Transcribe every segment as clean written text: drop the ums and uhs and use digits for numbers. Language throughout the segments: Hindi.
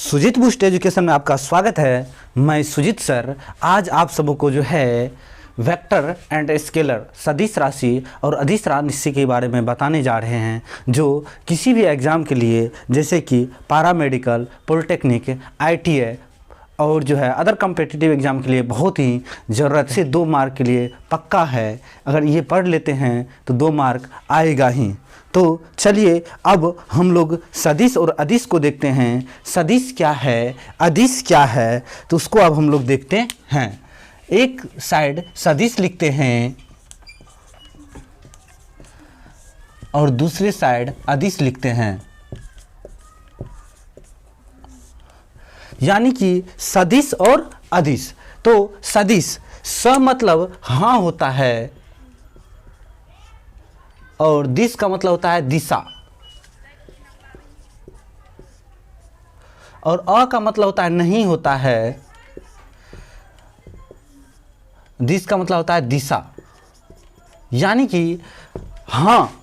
सुजीत बूस्ट एजुकेशन में आपका स्वागत है। मैं सुजीत सर आज आप सबों को जो है वेक्टर एंड स्केलर सदिश राशि और अदिश राशि के बारे में बताने जा रहे हैं, जो किसी भी एग्ज़ाम के लिए जैसे कि पैरामेडिकल, पॉलिटेक्निक, आईटीआई और जो है अदर कम्पिटिटिव एग्ज़ाम के लिए बहुत ही ज़रूरत से 2 मार्क के लिए पक्का है। अगर ये पढ़ लेते हैं तो 2 मार्क आएगा ही। तो चलिए अब हम लोग सदिश और अदिश को देखते हैं। सदिश क्या है, अदिश क्या है, तो उसको अब हम लोग देखते हैं। एक साइड सदिश लिखते हैं और दूसरे साइड अदिश लिखते हैं, यानी कि सदिश और अदिश। तो सदिश स मतलब हाँ होता है और दिश का मतलब होता है दिशा, और अ का मतलब होता है नहीं होता है, दिश का मतलब होता है दिशा। यानी कि हाँ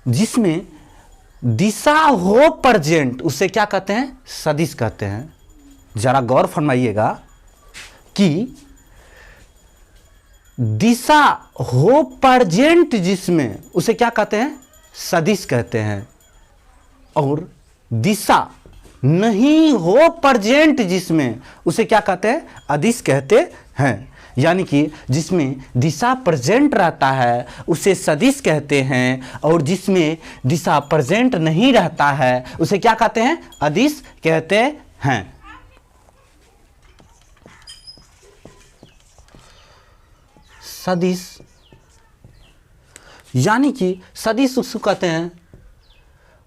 जिसमें दिशा हो प्रेजेंट उसे क्या कहते हैं, सदिश कहते हैं। जरा गौर फरमाइएगा कि दिशा हो प्रेजेंट जिसमें उसे क्या कहते हैं, सदिश कहते हैं, और दिशा नहीं हो प्रेजेंट जिसमें उसे क्या कहते हैं, अदिश कहते हैं। यानी कि जिसमें दिशा प्रेजेंट रहता है उसे सदिश कहते हैं, और जिसमें दिशा प्रेजेंट नहीं रहता है उसे क्या कहते हैं, अदिश कहते हैं। सदिश यानी कि सदिश उसको कहते हैं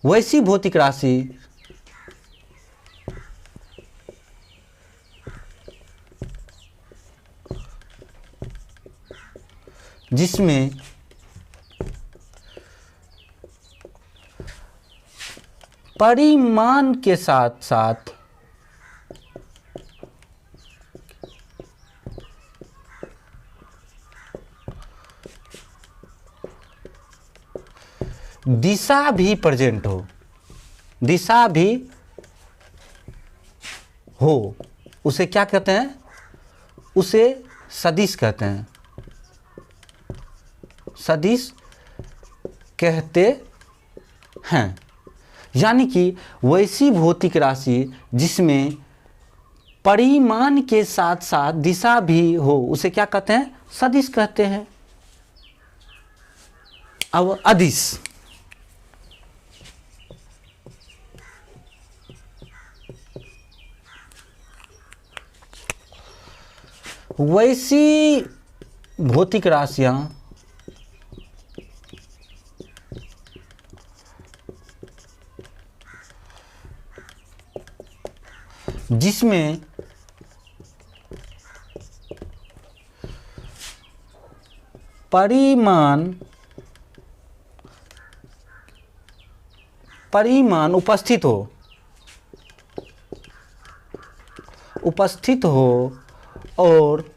वैसी भौतिक राशि जिसमें परिमाण के साथ साथ दिशा भी प्रेजेंट हो, दिशा भी हो, उसे क्या कहते हैं, उसे सदिश कहते हैं, सदिश कहते हैं। यानी कि वैसी भौतिक राशि जिसमें परिमाण के साथ साथ दिशा भी हो उसे क्या कहते हैं, सदिश कहते हैं। अब अदिश, वैसी भौतिक राशियां जिसमें परिमाण उपस्थित हो और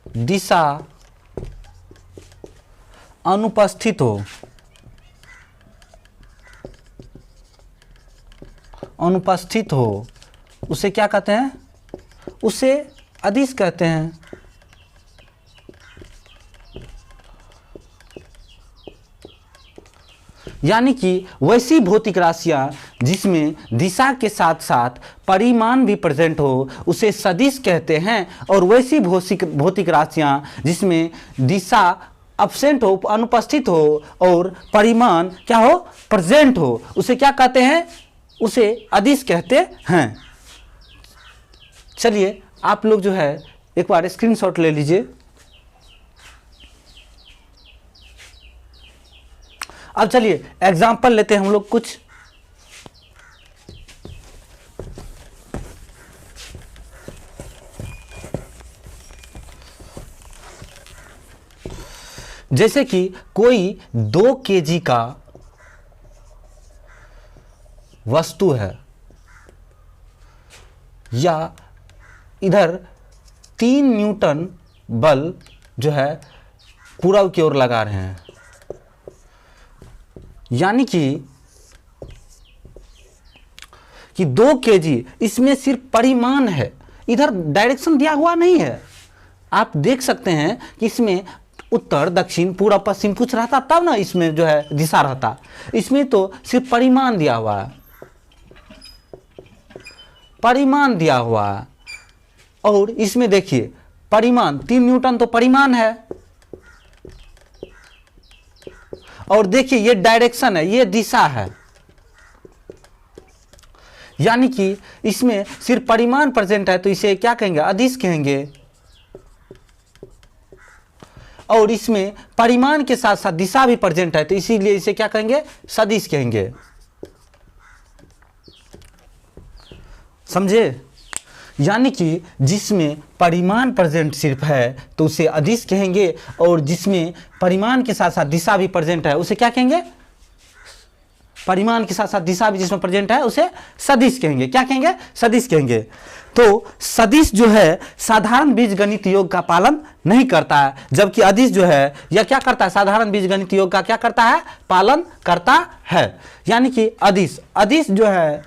दिशा अनुपस्थित हो, उसे क्या कहते हैं, उसे अदिश कहते हैं। यानी कि वैसी भौतिक राशियां जिसमें दिशा के साथ साथ परिमाण भी प्रेजेंट हो उसे सदिश कहते हैं, और वैसी भौतिक राशियां जिसमें दिशा अब्सेंट हो, अनुपस्थित हो, और परिमाण क्या हो, प्रेजेंट हो, उसे क्या कहते हैं, उसे अदिश कहते हैं। चलिए आप लोग जो है एक बार स्क्रीनशॉट ले लीजिए। अब चलिए एग्जाम्पल लेते हैं हम लोग कुछ। जैसे कि कोई 2 केजी का वस्तु है, या इधर 3 न्यूटन बल जो है पूरब की ओर लगा रहे हैं, यानी कि कि 2 kg, इसमें सिर्फ परिमाण है, इधर डायरेक्शन दिया हुआ नहीं है। आप देख सकते हैं कि इसमें उत्तर दक्षिण पूर्व पश्चिम कुछ रहता तब ना इसमें जो है दिशा रहता, इसमें तो सिर्फ परिमाण दिया हुआ है, परिमाण दिया हुआ है। और इसमें देखिए परिमाण 3 न्यूटन तो परिमाण है, और देखिए ये डायरेक्शन है, ये दिशा है, यानी कि इसमें सिर्फ परिमाण प्रेजेंट है तो इसे क्या कहेंगे, अदिश कहेंगे। और इसमें परिमाण के साथ साथ दिशा भी प्रेजेंट है तो इसीलिए इसे क्या कहेंगे, सदिश कहेंगे। समझे? यानी कि जिसमें परिमाण प्रेजेंट सिर्फ है तो उसे अदिश कहेंगे, और जिसमें परिमाण के साथ साथ दिशा भी प्रेजेंट है उसे क्या कहेंगे, परिमाण के साथ साथ दिशा भी जिसमें प्रेजेंट है उसे सदिश कहेंगे। क्या कहेंगे, सदिश कहेंगे। तो सदिश जो है साधारण बीजगणित योग का पालन नहीं करता है, जबकि अदिश जो है यह क्या करता है, साधारण बीजगणित योग का क्या करता है, पालन करता है। यानी कि अदिश, अदिश जो है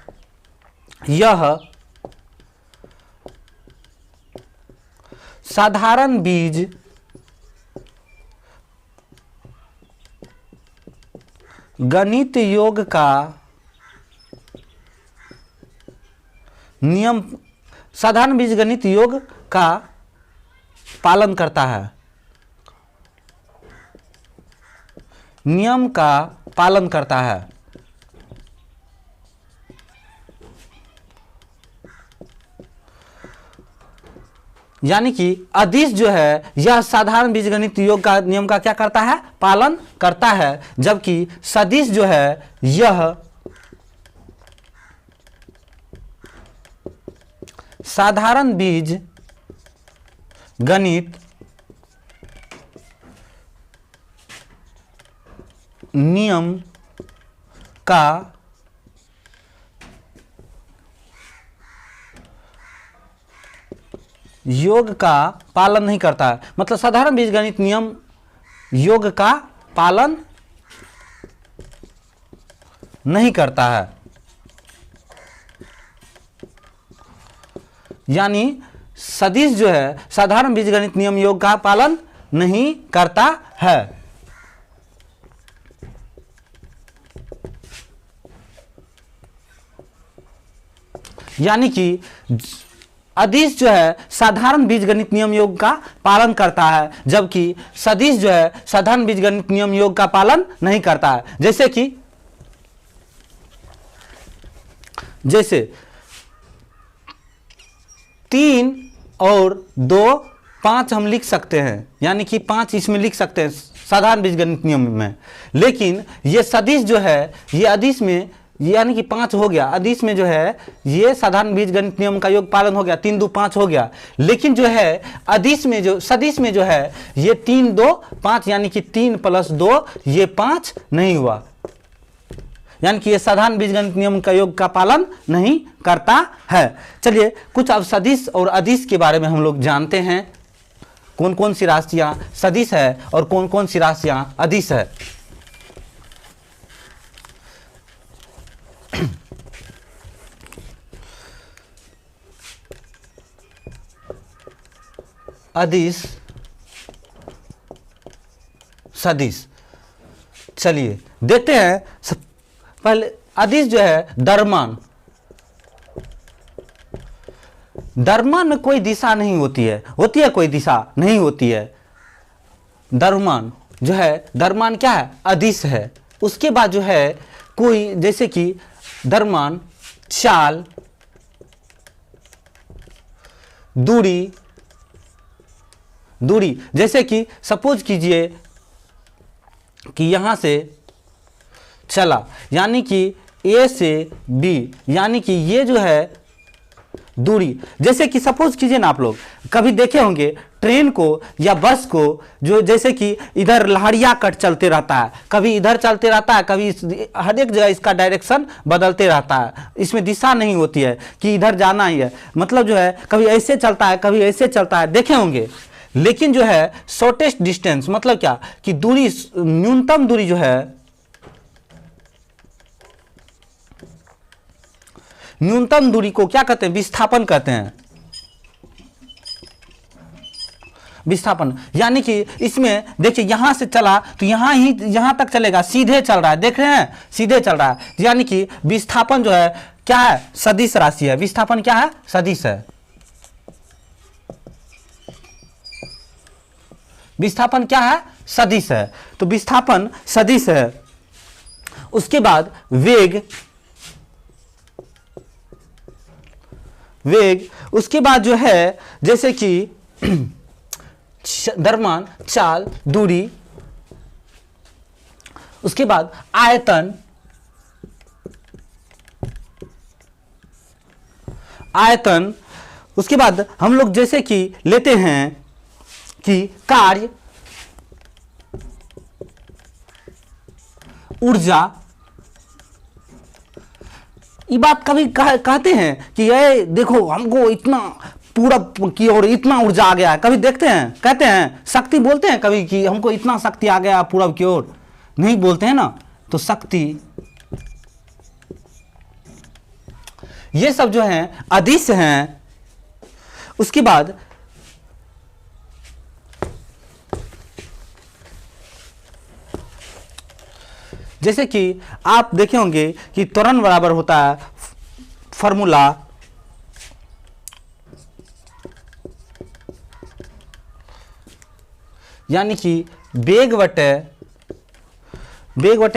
यह साधारण बीज गणित योग का नियम, साधारण बीजगणित योग का पालन करता है, नियम का पालन करता है। यानी कि अदिश जो है यह साधारण बीजगणित योग का नियम का क्या करता है, पालन करता है, जबकि सदिश जो है यह साधारण बीज गणित नियम का योग का पालन नहीं करता है। मतलब साधारण बीजगणित नियम योग का पालन नहीं करता है, यानी सदिश जो है साधारण बीजगणित नियम योग का पालन नहीं करता है। यानी कि अदिश जो है साधारण बीजगणित नियम योग का पालन करता है, जबकि सदिश जो है साधारण बीजगणित नियम योग का पालन नहीं करता है। जैसे 3 और 2 5 हम लिख सकते हैं, यानी कि 5 इसमें लिख सकते हैं साधारण बीजगणित नियम में, लेकिन ये सदिश जो है ये अदिश में, यानी कि 5 हो गया, अदिश में जो है ये साधारण बीजगणित नियम का योग पालन हो गया, 3 2 5 हो गया। लेकिन जो है अदिश में जो सदिश में जो है ये 3 2 5, यानी कि 3 + 2 ये 5 नहीं हुआ, यानी कि ये साधारण बीजगणित नियम का योग का पालन नहीं करता है। चलिए कुछ अब सदिश और अदिश के बारे में हम लोग जानते हैं, कौन कौन सी राशियां सदिश है और कौन कौन सी राशियां अदिश है। अदिश सदिश, चलिए देखते हैं। पहले अदिश जो है द्रव्यमान, द्रव्यमान में कोई दिशा नहीं होती है, होती है कोई दिशा नहीं होती है। द्रव्यमान जो है, द्रव्यमान क्या है, अदिश है। उसके बाद जो है कोई, जैसे कि द्रव्यमान, चाल, दूरी, जैसे कि सपोज कीजिए कि यहां से चला, यानी कि ए से बी, यानी कि ये जो है दूरी। जैसे कि सपोज कीजिए ना, आप लोग कभी देखे होंगे ट्रेन को या बस को, जो जैसे कि इधर लहरिया कट चलते रहता है, कभी इधर चलते रहता है, कभी हर एक जगह इसका डायरेक्शन बदलते रहता है, इसमें दिशा नहीं होती है कि इधर जाना ही है। मतलब जो है कभी ऐसे चलता है, कभी ऐसे चलता है, देखे होंगे। लेकिन जो है शॉर्टेस्ट डिस्टेंस, मतलब क्या कि दूरी, न्यूनतम दूरी जो है, न्यूनतम दूरी को क्या कहते हैं? विस्थापन कहते हैं। विस्थापन यानी कि इसमें देखिए यहां से चला तो यहां तक चलेगा, सीधे चल रहा है, देख रहे हैं, सीधे चल रहा है। यानी कि विस्थापन जो है क्या है? सदिश राशि है। विस्थापन क्या है? सदिश है। विस्थापन क्या है? सदिश है। तो विस्थापन सदिश है। उसके बाद वेग, उसके बाद जो है जैसे कि द्रव्यमान, चाल, दूरी, उसके बाद आयतन, उसके बाद हम लोग जैसे कि लेते हैं कि कार्य, ऊर्जा। ये बात कभी कहते हैं कि ये देखो हमको इतना पूरब की ओर इतना ऊर्जा आ गया है, कभी देखते हैं, कहते हैं शक्ति, बोलते हैं कभी कि हमको इतना शक्ति आ गया पूरब की ओर? नहीं बोलते हैं ना। तो शक्ति, ये सब जो हैं अदिश हैं। उसके बाद जैसे कि आप देखे होंगे कि त्वरण बराबर होता है फॉर्मूला यानी कि वेग बटे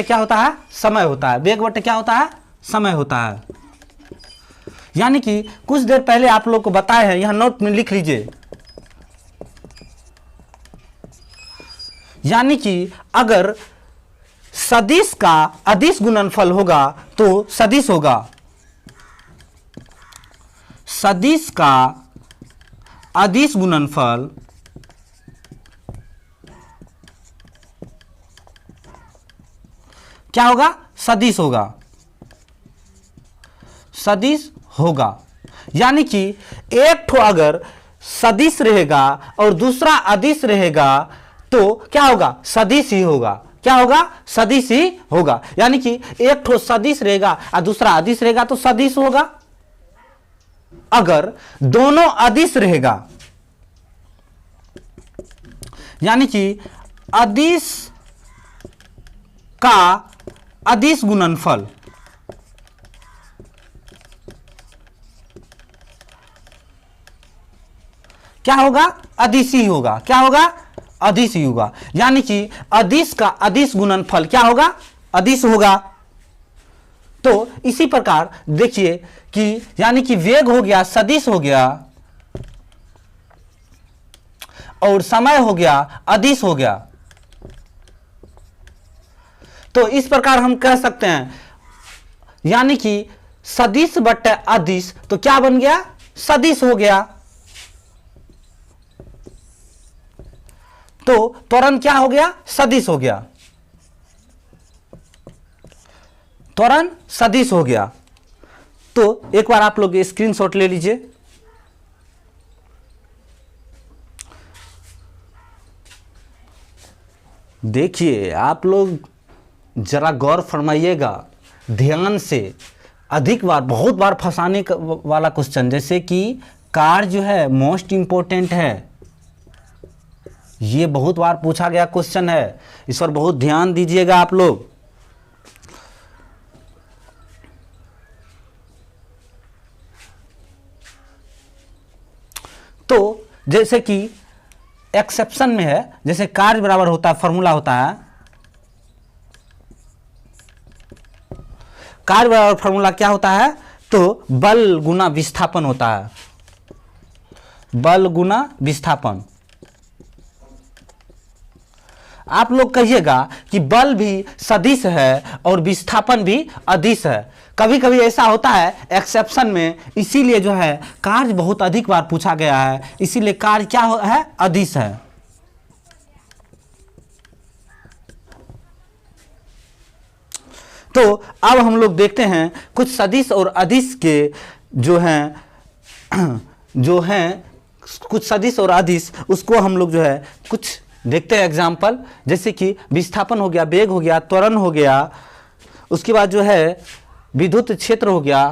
क्या होता है? समय होता है। वेग बटे क्या होता है? समय होता है। यानी कि कुछ देर पहले आप लोग को बताए हैं, यहां नोट में लिख लीजिए। यानी कि अगर सदिश का अदिश गुणनफल होगा तो सदिश होगा, सदिश का अदिश गुणनफल क्या होगा? सदिश होगा, सदिश होगा। यानी कि एक ठो अगर सदिश रहेगा और दूसरा अदिश रहेगा तो क्या होगा? सदिश ही होगा। क्या होगा? सदिश ही होगा। यानी कि एक ठो सदिश रहेगा और दूसरा अदिश रहेगा तो सदिश होगा। अगर दोनों अदिश रहेगा यानी कि अदिश का अदिश गुणनफल क्या होगा? अदिश ही होगा। क्या होगा? अदिश ही होगा। यानी कि अदिश का अदिश गुणनफल क्या होगा? अदिश होगा। तो इसी प्रकार देखिए कि यानी कि वेग हो गया, सदिश हो गया, और समय हो गया, अदिश हो गया। तो इस प्रकार हम कह सकते हैं, यानी कि सदिश बटे अदिश तो क्या बन गया? सदिश हो गया। तो त्वरण क्या हो गया? सदिश हो गया। त्वरण सदिश हो गया। तो एक बार आप लोग स्क्रीनशॉट ले लीजिए। देखिए आप लोग जरा गौर फरमाइएगा ध्यान से। अधिक बार, बहुत बार फंसाने वाला क्वेश्चन, जैसे कि कार जो है मोस्ट इंपॉर्टेंट है, ये बहुत बार पूछा गया क्वेश्चन है। इस पर बहुत ध्यान दीजिएगा आप लोग। तो जैसे कि एक्सेप्शन में है, जैसे कार्य बराबर होता है, फॉर्मूला होता है, कार्य बराबर फॉर्मूला क्या होता है? तो बल गुना विस्थापन होता है। बल गुना विस्थापन। आप लोग कहिएगा कि बल भी सदिश है और विस्थापन भी अदिश है। कभी कभी ऐसा होता है एक्सेप्शन में, इसीलिए जो है कार्य बहुत अधिक बार पूछा गया है, इसीलिए कार्य क्या है? अदिश है। तो अब हम लोग देखते हैं कुछ सदिश और अदिश के जो हैं कुछ सदिश और अदिश, उसको हम लोग जो है कुछ देखते हैं एग्जाम्पल। जैसे कि विस्थापन हो गया, वेग हो गया, त्वरण हो गया, उसके बाद जो है विद्युत क्षेत्र हो गया,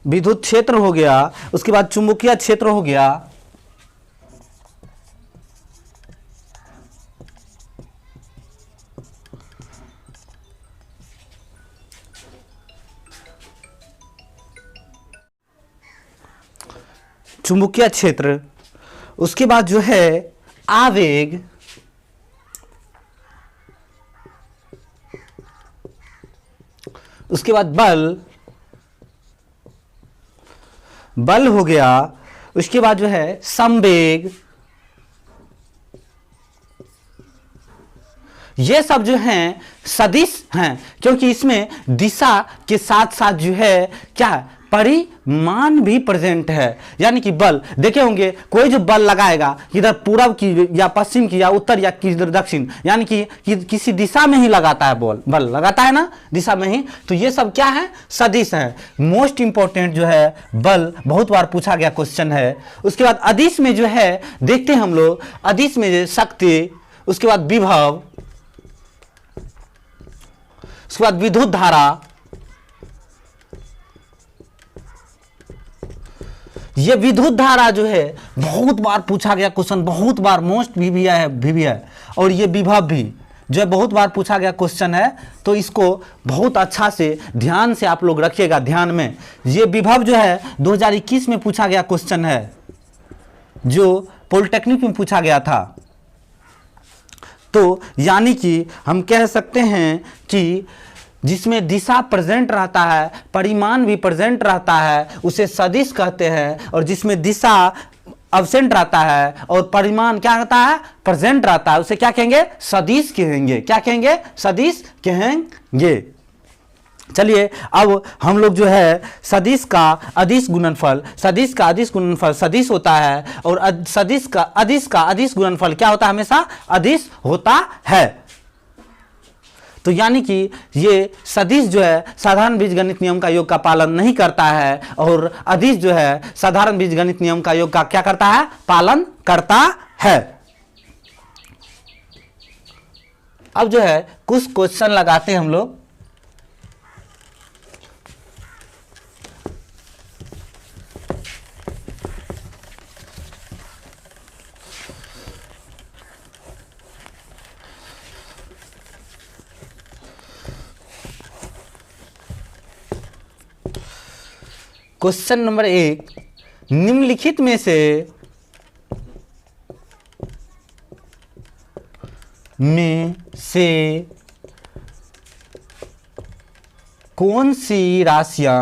विद्युत क्षेत्र हो गया, उसके बाद चुंबकीय क्षेत्र हो गया, चुंबकीय क्षेत्र, उसके बाद जो है आवेग, उसके बाद बल हो गया, उसके बाद जो है संवेग। ये सब जो हैं सदिश हैं, क्योंकि इसमें दिशा के साथ साथ जो है क्या है, परिमाण भी प्रेजेंट है। यानी कि बल देखे होंगे, कोई जो बल लगाएगा इधर पूरब की या पश्चिम की या उत्तर या किधर दक्षिण, यानी कि किसी दिशा में ही लगाता है, बल लगाता है ना, दिशा में ही। तो ये सब क्या है, सदिश है। मोस्ट इंपॉर्टेंट जो है बल, बहुत बार पूछा गया क्वेश्चन है। उसके बाद अदिश में जो है देखते हैं हम लोग, अदिश में शक्ति, उसके बाद विभव, उसके बाद विद्युत धारा। ये विद्युत धारा जो है बहुत बार पूछा गया क्वेश्चन, बहुत बार मोस्ट भी है। और ये विभव भी जो है बहुत बार पूछा गया क्वेश्चन है, तो इसको बहुत अच्छा से ध्यान से आप लोग रखिएगा ध्यान में। ये विभव जो है 2021 में पूछा गया क्वेश्चन है, जो पॉलिटेक्निक में पूछा गया था। तो यानी कि हम कह सकते हैं कि जिसमें दिशा प्रेजेंट रहता है, परिमाण भी प्रेजेंट रहता है, उसे सदिश कहते हैं। और जिसमें दिशा अब्सेंट रहता है और परिमाण क्या रहता है, प्रेजेंट रहता है, उसे क्या कहेंगे, सदिश कहेंगे। क्या कहेंगे, सदिश कहेंगे। चलिए अब हम लोग जो है सदिश का अदिश गुणनफल, सदिश का अदिश गुणनफल सदिश होता है, और सदिश का अदिश गुणनफल क्या होता है, हमेशा अदिश होता है। तो यानी कि ये सदिश जो है साधारण बीजगणित नियम का योग का पालन नहीं करता है, और अदिश जो है साधारण बीजगणित नियम का योग का क्या करता है, पालन करता है। अब जो है कुछ क्वेश्चन लगाते हैं हम लोग। क्वेश्चन नंबर 1, निम्नलिखित में से कौन सी राशियां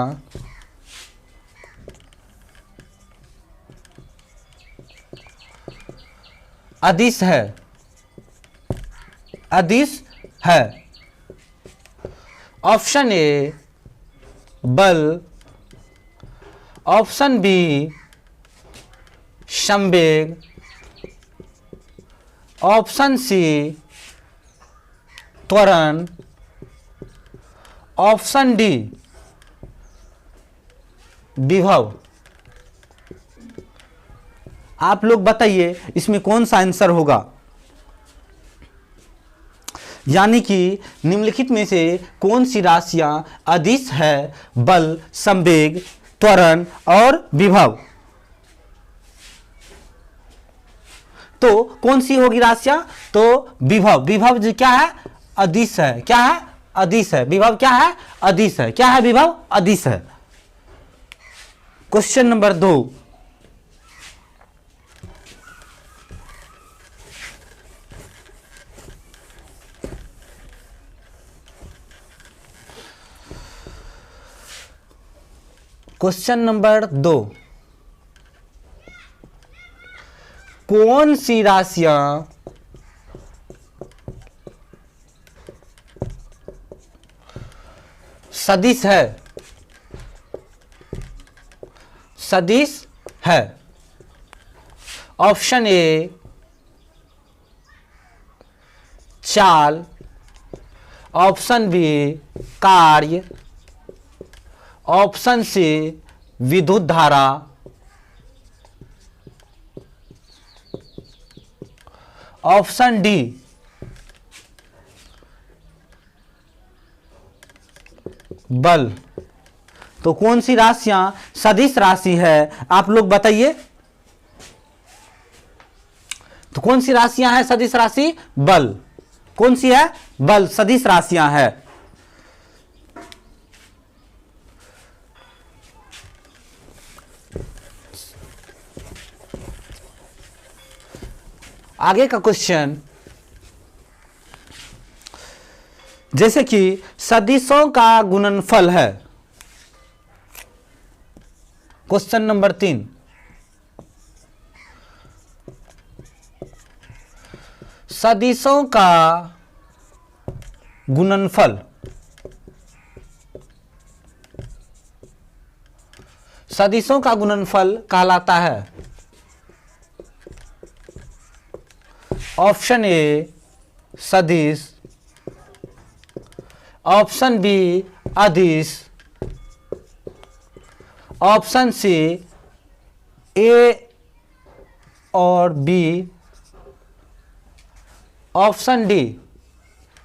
अदिश है, अदिश है। ऑप्शन ए बल, ऑप्शन बी संवेग, ऑप्शन सी त्वरण, ऑप्शन डी विभव। आप लोग बताइए इसमें कौन सा आंसर होगा। यानी कि निम्नलिखित में से कौन सी राशियां अदिश है, बल, संवेग, त्वरण और विभव। तो कौन सी होगी राशियां, तो विभव। विभव जो क्या है, अदिश है। क्या है, अदिश है। विभव क्या है, अदिश है। क्या है, विभव अदिश है। क्वेश्चन नंबर 2, क्वेश्चन नंबर 2, कौन सी राशियां सदिश है, सदिश है। ऑप्शन ए चाल, ऑप्शन बी कार्य, ऑप्शन सी विद्युत धारा, ऑप्शन डी बल। तो कौन सी राशियां सदिश राशि है, आप लोग बताइए। तो कौन सी राशियां हैं सदिश राशि? बल। कौन सी है? बल सदिश राशियां है। आगे का क्वेश्चन, जैसे कि सदिशों का गुणनफल है। क्वेश्चन नंबर 3, सदिशों का गुणनफल, सदिशों का गुणनफल कहलाता है ऑप्शन ए सदिश, ऑप्शन बी अदिश, ऑप्शन सी ए और बी, ऑप्शन डी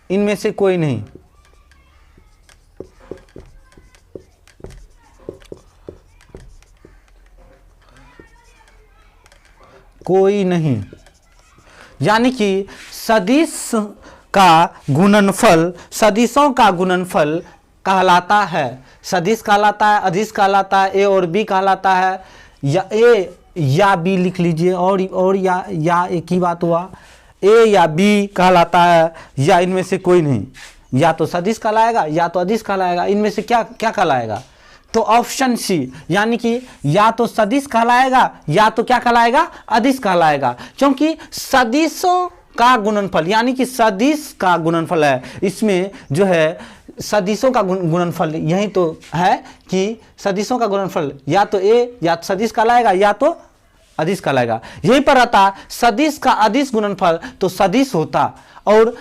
इनमें से कोई नहीं। कोई नहीं, यानी कि सदिश का गुणनफल, सदिशों का गुणनफल कहलाता है, सदिश कहलाता है, अदिश कहलाता है, ए और बी कहलाता है, या ए या बी लिख लीजिए, और या एक ही बात हुआ, ए या बी कहलाता है, या इनमें से कोई नहीं, या तो सदिश कहलाएगा या तो अदिश कहलाएगा, इनमें से क्या क्या कहलाएगा? तो ऑप्शन सी, यानी कि या तो सदिश कहलाएगा या तो क्या कहलाएगा? अदिश कहलाएगा, क्योंकि सदिशों का गुणनफल यानी कि सदिश का गुणनफल है, इसमें जो है सदिशों का गुणनफल यही तो है कि सदिशों का गुणनफल या तो ए या सदिश कहलाएगा या तो अदिश कहलाएगा। यहीं पर रहता सदिश का अदिश गुणनफल तो सदिश होता, और